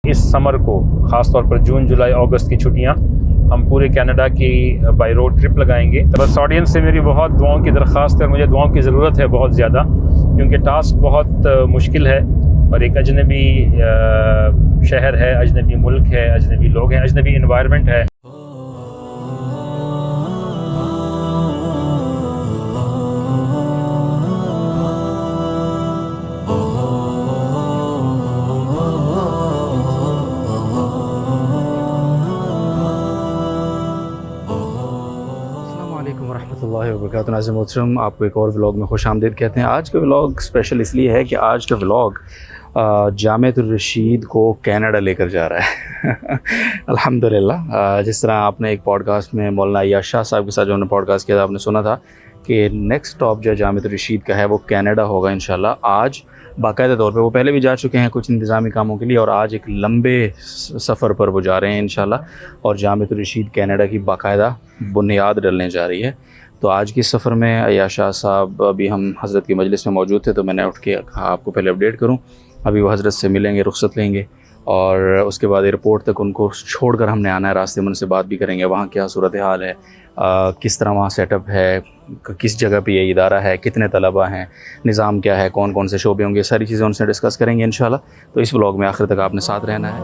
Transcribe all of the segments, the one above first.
اس سمر کو خاص طور پر جون جولائی اگست کی چھٹیاں ہم پورے کینیڈا کی بائی روڈ ٹرپ لگائیں گے. بس آڈینس سے میری بہت دعاؤں کی درخواست ہے, مجھے دعاؤں کی ضرورت ہے بہت زیادہ, کیونکہ ٹاسک بہت مشکل ہے اور ایک اجنبی شہر ہے, اجنبی ملک ہے, اجنبی لوگ ہیں, اجنبی انوائرمنٹ ہے. اللہ وبرکاتہ. ناظرین محترم, آپ کو ایک اور ولاگ میں خوش آمدید کہتے ہیں. آج کا ولاگ اسپیشل اس لیے ہے کہ آج کا ولاگ جامعۃ الرشید کو کینیڈا لے کر جا رہا ہے. الحمدللہ. جس طرح آپ نے ایک پوڈ کاسٹ میں مولانا عیاش شاہ صاحب کے ساتھ جو ہم نے پوڈ کاسٹ کیا تھا, آپ نے سنا تھا کہ نیکسٹ اسٹاپ جو جامعۃ الرشید کا ہے وہ کینیڈا ہوگا انشاءاللہ. آج باقاعدہ طور پہ, وہ پہلے بھی جا چکے ہیں کچھ انتظامی کاموں کے لیے, اور آج ایک لمبے سفر پر وہ جا رہے ہیں انشاءاللہ, اور جامعۃ الرشید کینیڈا کی باقاعدہ بنیاد ڈلنے جا رہی ہے. تو آج کے سفر میں عیاش شاہ صاحب ابھی ہم حضرت کی مجلس میں موجود تھے, تو میں نے اٹھ کے آپ کو پہلے اپڈیٹ کروں. ابھی وہ حضرت سے ملیں گے, رخصت لیں گے, اور اس کے بعد ایئرپورٹ تک ان کو چھوڑ کر ہم نے آنا ہے. راستے میں ان سے بات بھی کریں گے, وہاں کیا صورتحال ہے, کس طرح وہاں سیٹ اپ ہے, کس جگہ پہ یہ ادارہ ہے, کتنے طلباء ہیں, نظام کیا ہے, کون کون سے شعبے ہوں گے, ساری چیزیں ان سے ڈسکس کریں گے انشاءاللہ. تو اس ولاگ میں آخر تک آپ نے ساتھ رہنا ہے.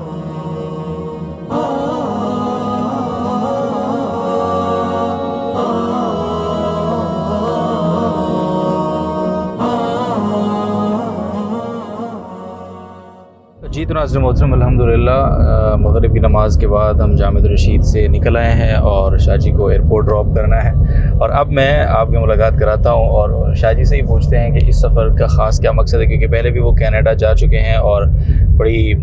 جی تو ناظرین محترم, الحمدللہ مغرب کی نماز کے بعد ہم جامعۃ الرشید سے نکل آئے ہیں, اور شاہ جی کو ایئرپورٹ ڈراپ کرنا ہے. اور اب میں آپ کی ملاقات کراتا ہوں, اور شاہ جی سے ہی پوچھتے ہیں کہ اس سفر کا خاص کیا مقصد ہے, کیونکہ پہلے بھی وہ کینیڈا جا چکے ہیں اور بڑی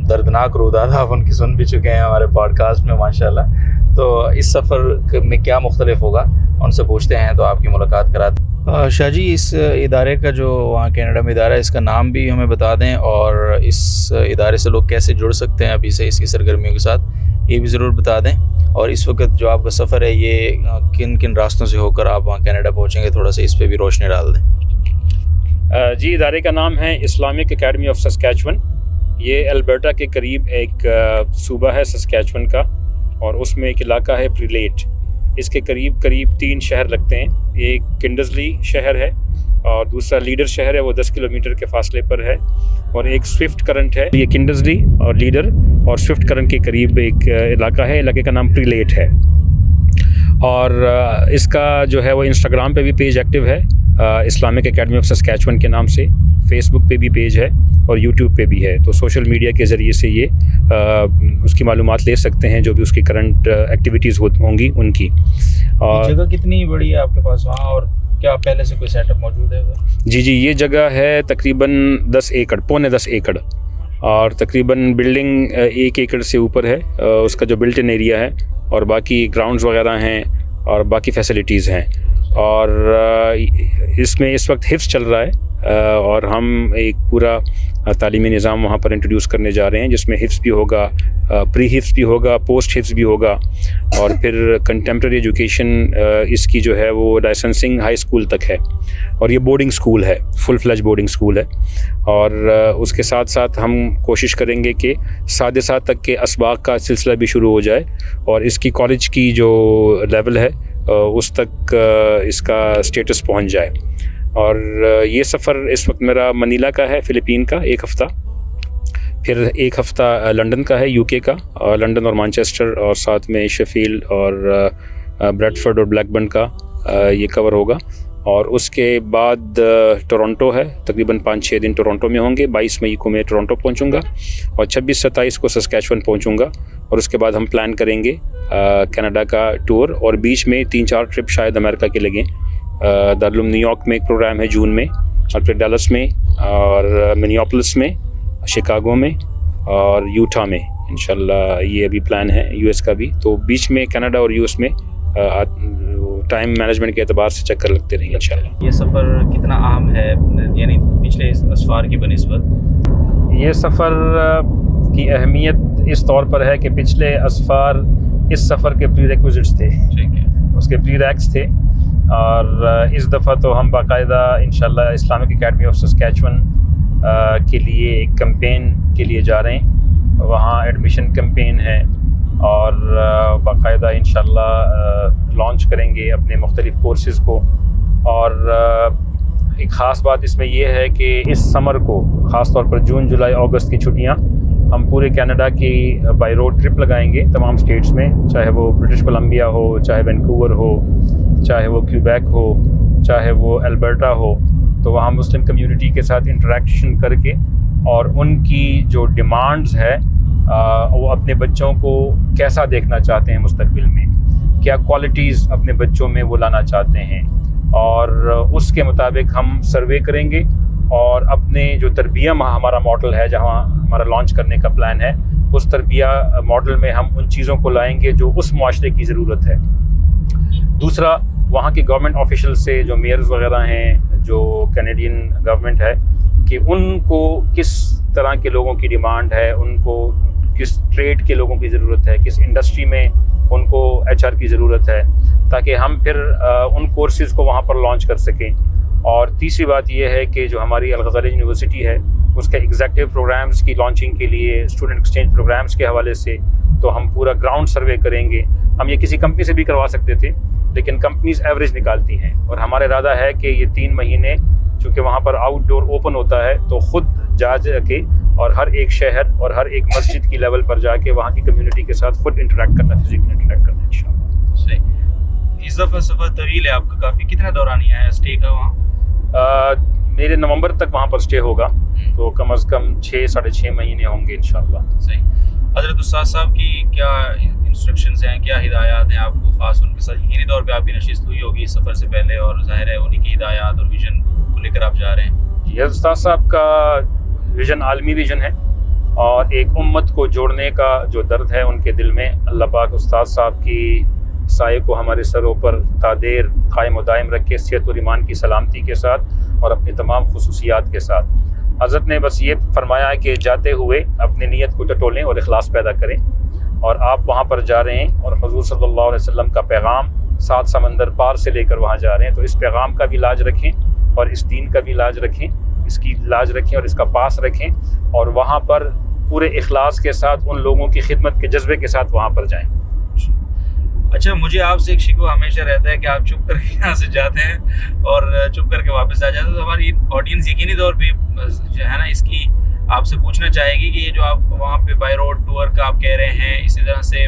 دردناک روداد آپ ان کی سن بھی چکے ہیں ہمارے پوڈ کاسٹ میں ماشاءاللہ. تو اس سفر میں کیا مختلف ہوگا ان سے پوچھتے ہیں, تو آپ کی ملاقات کراتے ہیں. شاہ جی, اس ادارے کا جو وہاں کینیڈا میں ادارہ ہے, اس کا نام بھی ہمیں بتا دیں, اور اس ادارے سے لوگ کیسے جڑ سکتے ہیں ابھی سے اس کی سرگرمیوں کے ساتھ, یہ بھی ضرور بتا دیں. اور اس وقت جو آپ کا سفر ہے یہ کن کن راستوں سے ہو کر آپ وہاں کینیڈا پہنچیں گے, تھوڑا سا اس پہ بھی روشنی ڈال دیں. جی, ادارے کا نام ہے اسلامک اکیڈمی آف سسکیچون. یہ البرٹا کے قریب ایک صوبہ ہے سسکیچون کا, اور اس میں ایک علاقہ ہے پریلیٹ. اس کے قریب 3 شہر لگتے ہیں. ایک کنڈزلی شہر ہے, اور دوسرا لیڈر شہر ہے, وہ 10 کلومیٹر کے فاصلے پر ہے, اور ایک سوئفٹ کرنٹ ہے. یہ کنڈزلی اور لیڈر اور سوئفٹ کرنٹ کے قریب ایک علاقہ ہے, علاقے کا نام پریلیٹ ہے. اور اس کا جو ہے وہ انسٹاگرام پہ بھی پیج ایکٹیو ہے, اسلامک اکیڈمی آف سسکیچون کے نام سے. فیس بک پہ بھی پیج ہے, اور یوٹیوب پہ بھی ہے. تو سوشل میڈیا کے ذریعے سے یہ اس کی معلومات لے سکتے ہیں, جو بھی اس کی کرنٹ ایکٹیویٹیز ہوں گی ان کی. اور جگہ کتنی بڑی ہے آپ کے پاس وہاں, اور کیا پہلے سے کوئی سیٹ اپ موجود ہے؟ جی, یہ جگہ ہے تقریباً 10 ایکڑ, پونے 10 ایکڑ, اور تقریباً بلڈنگ 1 ایکڑ سے اوپر ہے اس کا جو بلٹ ان ایریا ہے, اور باقی گراؤنڈز وغیرہ ہیں, اور باقی فیسلٹیز ہیں. اور اس میں اس وقت حفظ چل رہا ہے, اور ہم ایک پورا تعلیمی نظام وہاں پر انٹروڈیوس کرنے جا رہے ہیں, جس میں حفظ بھی ہوگا, پری حفظ بھی ہوگا, پوسٹ حفظ بھی ہوگا, اور پھر کنٹمپریری ایجوکیشن اس کی جو ہے وہ لائسنسنگ ہائی اسکول تک ہے. اور یہ بورڈنگ اسکول ہے, فل فلیج بورڈنگ اسکول ہے. اور اس کے ساتھ ساتھ ہم کوشش کریں گے کہ سادسہ تک کے اسباق کا سلسلہ بھی شروع ہو جائے, اور اس کی کالج کی جو لیول ہے اس تک اس کا اسٹیٹس پہنچ جائے. اور یہ سفر اس وقت میرا منیلا کا ہے, فلپین کا 1 ہفتہ, پھر 1 ہفتہ لنڈن کا ہے, UK کا, اور لنڈن اور مانچسٹر, اور ساتھ میں شیفیلڈ اور بریڈفورڈ اور بلیک برن کا یہ کور ہوگا. اور اس کے بعد ٹورنٹو ہے, تقریباً 5-6 دن ٹورنٹو میں ہوں گے. 22 مئی کو میں ٹورنٹو پہنچوں گا, اور 26-27 کو سسکیچون پہنچوں گا. اور اس کے بعد ہم پلان کریں گے کینیڈا کا ٹور, اور بیچ میں 3-4 ٹرپ شاید امریکہ کے لگیں. دارالعلوم نیو یارک میں ایک پروگرام ہے جون میں, اور پھر ڈیلس میں, اور منیاپولس میں, شکاگو میں, اور یوٹا میں انشاءاللہ. یہ ابھی پلان ہے US کا بھی. تو بیچ میں کینیڈا اور US میں ٹائم مینجمنٹ کے اعتبار سے چکر لگتے رہیں گے انشاءاللہ. یہ سفر کتنا اہم ہے, یعنی پچھلے اسفار کی بنسبت؟ یہ سفر کی اہمیت اس طور پر ہے کہ پچھلے اسفار اس سفر کے پری ریکوزٹس تھے, ٹھیک ہے, اس کے پری ریکس تھے. اور اس دفعہ تو ہم باقاعدہ انشاءاللہ اسلامک اکیڈمی آف سسکیچون کے لیے ایک کمپین کے لیے جا رہے ہیں. وہاں ایڈمیشن کیمپین ہے اور باقاعدہ انشاءاللہ لانچ کریں گے اپنے مختلف کورسز کو. اور ایک خاص بات اس میں یہ ہے کہ اس سمر کو خاص طور پر جون جولائی اگست کی چھٹیاں ہم پورے کینیڈا کی بائی روڈ ٹرپ لگائیں گے تمام اسٹیٹس میں, چاہے وہ برٹش کولمبیا ہو, چاہے وینکوور ہو, چاہے وہ کیوبیک ہو, چاہے وہ البرٹا ہو. تو وہاں مسلم کمیونٹی کے ساتھ انٹریکشن کر کے اور ان کی جو ڈیمانڈز ہے وہ اپنے بچوں کو کیسا دیکھنا چاہتے ہیں مستقبل میں, کیا کوالٹیز اپنے بچوں میں وہ لانا چاہتے ہیں, اور اس کے مطابق ہم سروے کریں گے. اور اپنے جو تربیہ ہمارا ماڈل ہے, جہاں ہمارا لانچ کرنے کا پلان ہے, اس تربیہ ماڈل میں ہم ان چیزوں کو لائیں گے جو اس معاشرے کی ضرورت ہے. دوسرا, وہاں کے گورنمنٹ آفیشل سے جو میئرز وغیرہ ہیں, جو کینیڈین گورنمنٹ ہے, کہ ان کو کس طرح کے لوگوں کی ڈیمانڈ ہے, ان کو کس ٹریڈ کے لوگوں کی ضرورت ہے, کس انڈسٹری میں ان کو HR کی ضرورت ہے, تاکہ ہم پھر ان کورسز کو وہاں پر لانچ کر سکیں. اور تیسری بات یہ ہے کہ جو ہماری الغزالی یونیورسٹی ہے, اس کے ایگزیکٹو پروگرامز کی لانچنگ کے لیے اسٹوڈنٹ ایکسچینج پروگرامز کے حوالے سے تو ہم پورا گراؤنڈ سروے کریں گے. ہم یہ کسی کمپنی سے بھی کروا سکتے تھے, لیکن کمپنیز ایوریج نکالتی ہیں, اور ہمارا ارادہ ہے کہ یہ 3 مہینے چونکہ وہاں پر آؤٹ ڈور اوپن ہوتا ہے, تو خود جا کے اور ہر ایک شہر اور ہر ایک مسجد کی لیول پر جا کے وہاں کی کمیونٹی کے ساتھ خود انٹریکٹ کرنا, فزیکلی انٹریکٹ کرنا انشاءاللہ. صحیح. اس دفعہ سفر طویل ہے آپ کا کافی, کتنا دورانیہ ہے اسٹے کا وہاں؟ میرے نومبر تک وہاں پر اسٹے ہوگا, تو کم از کم 6-6.5 مہینے ہوں گے انشاءاللہ. صحیح. حضرت استاد صاحب کی کیا انسٹرکشنز ہیں, کیا ہدایات ہیں آپ کو خاص ان کے ساتھ؟ یقینی طور پہ آپ کی نشست ہوئی ہوگی سفر سے پہلے, اور ظاہر ہے انہیں کی ہدایات اور ویژن کو لے کر آپ جا رہے ہیں. جی, استاد صاحب کا ویژن عالمی ویژن ہے, اور ایک امت کو جوڑنے کا جو درد ہے ان کے دل میں, اللہ پاک استاد صاحب کی سائے کو ہمارے سروں پر تادیر قائم و دائم رکھے, صحت اور ایمان کی سلامتی کے ساتھ اور اپنی تمام خصوصیات کے ساتھ. حضرت نے بس یہ فرمایا ہے کہ جاتے ہوئے اپنی نیت کو ٹٹولیں اور اخلاص پیدا کریں, اور آپ وہاں پر جا رہے ہیں اور حضور صلی اللہ علیہ وسلم کا پیغام 7 سمندر پار سے لے کر وہاں جا رہے ہیں, تو اس پیغام کا بھی لاج رکھیں اور اس دین کا بھی لاج رکھیں, اس کی لاج رکھیں اور اس کا پاس رکھیں, اور وہاں پر پورے اخلاص کے ساتھ ان لوگوں کی خدمت کے جذبے کے ساتھ وہاں پر جائیں. اچھا, مجھے آپ سے ایک شکوہ ہمیشہ رہتا ہے کہ آپ چپ کر کے یہاں سے جاتے ہیں اور چپ کر کے واپس آ جاتے ہیں, تو ہماری آڈینس یقینی طور پہ جو ہے نا اس کی آپ سے پوچھنا چاہے گی کہ یہ جو آپ وہاں پہ بائی روڈ ٹور کا آپ کہہ رہے ہیں, اسی طرح سے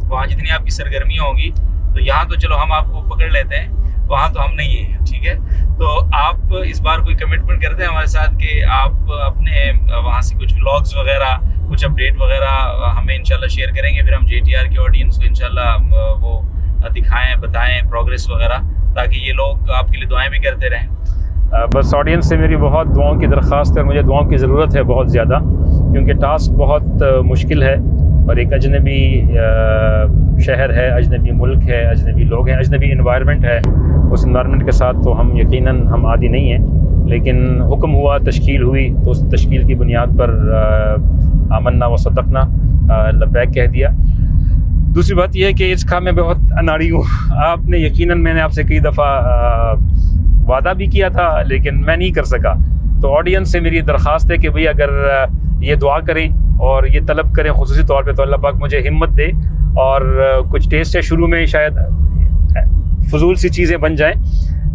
وہاں جتنی آپ کی سرگرمیاں ہوں گی, تو یہاں تو چلو ہم آپ کو پکڑ لیتے ہیں, وہاں تو ہم نہیں ہیں, ٹھیک ہے, تو آپ اس بار کوئی کمٹمنٹ کرتے ہیں ہمارے ساتھ کہ آپ اپنے وہاں سے کچھ ولاگز وغیرہ, کچھ اپڈیٹ وغیرہ ہمیں انشاءاللہ شیئر کریں گے, پھر ہم JTR کی آڈینس کو انشاءاللہ وہ دکھائیں, بتائیں پروگریس وغیرہ, تاکہ یہ لوگ آپ کے لیے دعائیں بھی کرتے رہیں. بس آڈینس سے میری بہت دعاؤں کی درخواست ہے, اور مجھے دعاؤں کی ضرورت ہے بہت زیادہ, کیونکہ ٹاسک بہت مشکل ہے, اور ایک اجنبی شہر ہے, اجنبی ملک ہے, اجنبی لوگ ہیں, اجنبی انوائرمنٹ ہے. اس انوائرمنٹ کے ساتھ تو ہم یقیناً ہم عادی نہیں ہیں, لیکن حکم ہوا, تشکیل ہوئی, تو اس تشکیل کی بنیاد پر آمنا و صدقنا, لبیک کہہ دیا. دوسری بات یہ ہے کہ اس کام میں بہت اناڑی ہوں. آپ نے یقیناً, میں نے آپ سے کئی دفعہ وعدہ بھی کیا تھا, لیکن میں نہیں کر سکا. تو آڈینس سے میری درخواست ہے کہ بھئی اگر یہ دعا کریں اور یہ طلب کریں خصوصی طور پہ, تو اللہ پاک مجھے ہمت دے, اور کچھ ٹیسٹ ہے شروع میں شاید فضول سی چیزیں بن جائیں,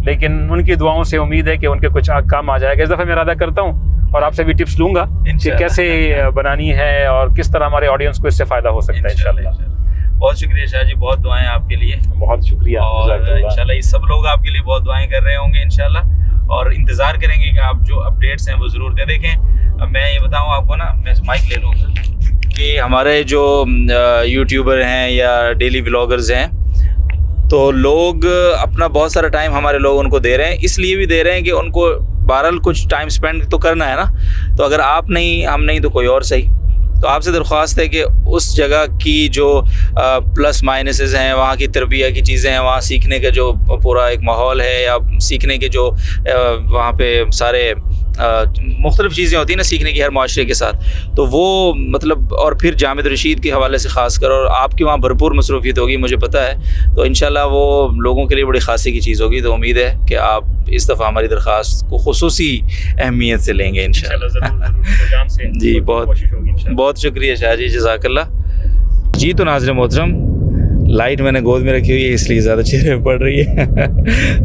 لیکن ان کی دعاؤں سے امید ہے کہ ان کے کچھ کام آ جائے گا. اس دفعہ میں ارادہ کرتا ہوں, اور آپ سے بھی ٹپس لوں گا کہ کیسے بنانی ہے اور کس طرح ہمارے آڈینس کو اس سے فائدہ ہو سکتا ہے انشاءاللہ. بہت شکریہ شاہ جی, بہت دعائیں آپ کے لیے. بہت شکریہ, اور انشاءاللہ یہ سب لوگ آپ کے لیے بہت دعائیں کر رہے ہوں گے انشاءاللہ, اور انتظار کریں گے کہ آپ جو اپڈیٹس ہیں وہ ضرور دے. دیکھیں, میں یہ بتاؤں آپ کو نا, میں مائک لے لوں کہ ہمارے جو یوٹیوبر ہیں یا ڈیلی ولاگرز ہیں, تو لوگ اپنا بہت سارا ٹائم ہمارے لوگ ان کو دے رہے ہیں, اس لیے بھی دے رہے ہیں کہ ان کو بہرحال کچھ ٹائم سپینڈ تو کرنا ہے نا. تو اگر آپ نہیں, ہم نہیں, تو کوئی اور صحیح. تو آپ سے درخواست ہے کہ اس جگہ کی جو پلس مائنسز ہیں, وہاں کی تربیت کی چیزیں ہیں, وہاں سیکھنے کا جو پورا ایک ماحول ہے, یا سیکھنے کے جو وہاں پہ سارے مختلف چیزیں ہوتی ہیں نا سیکھنے کی ہر معاشرے کے ساتھ, تو وہ مطلب, اور پھر جامعۃ الرشید کے حوالے سے خاص کر, اور آپ کی وہاں بھرپور مصروفیت ہوگی مجھے پتہ ہے, تو انشاءاللہ وہ لوگوں کے لیے بڑی خاصی کی چیز ہوگی. تو امید ہے کہ آپ اس دفعہ ہماری درخواست کو خصوصی اہمیت سے لیں گے انشاءاللہ. جی بہت شکریہ شاہ جی, جزاک اللہ. جی تو ناظرین محترم, لائٹ میں نے گود میں رکھی ہوئی ہے اس لیے زیادہ چہرے پڑ رہی ہے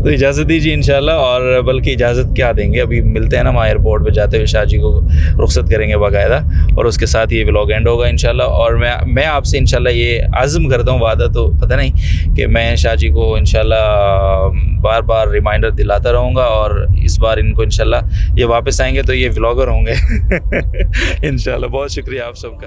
تو اجازت دیجیے انشاءاللہ, اور بلکہ اجازت کیا دیں گے, ابھی ملتے ہیں نا وہاں ایئرپورٹ پہ جاتے ہوئے شاہ جی کو رخصت کریں گے باقاعدہ, اور اس کے ساتھ یہ ولاگ اینڈ ہوگا انشاءاللہ. اور میں آپ سے انشاءاللہ یہ عزم کرتا ہوں, وعدہ تو پتہ نہیں, کہ میں شاہ جی کو انشاءاللہ بار بار ریمائنڈر دلاتا رہوں گا, اور اس بار ان کو انشاءاللہ یہ واپس آئیں گے تو یہ ولاگر ہوں گے انشاءاللہ. بہت شکریہ آپ سب کا.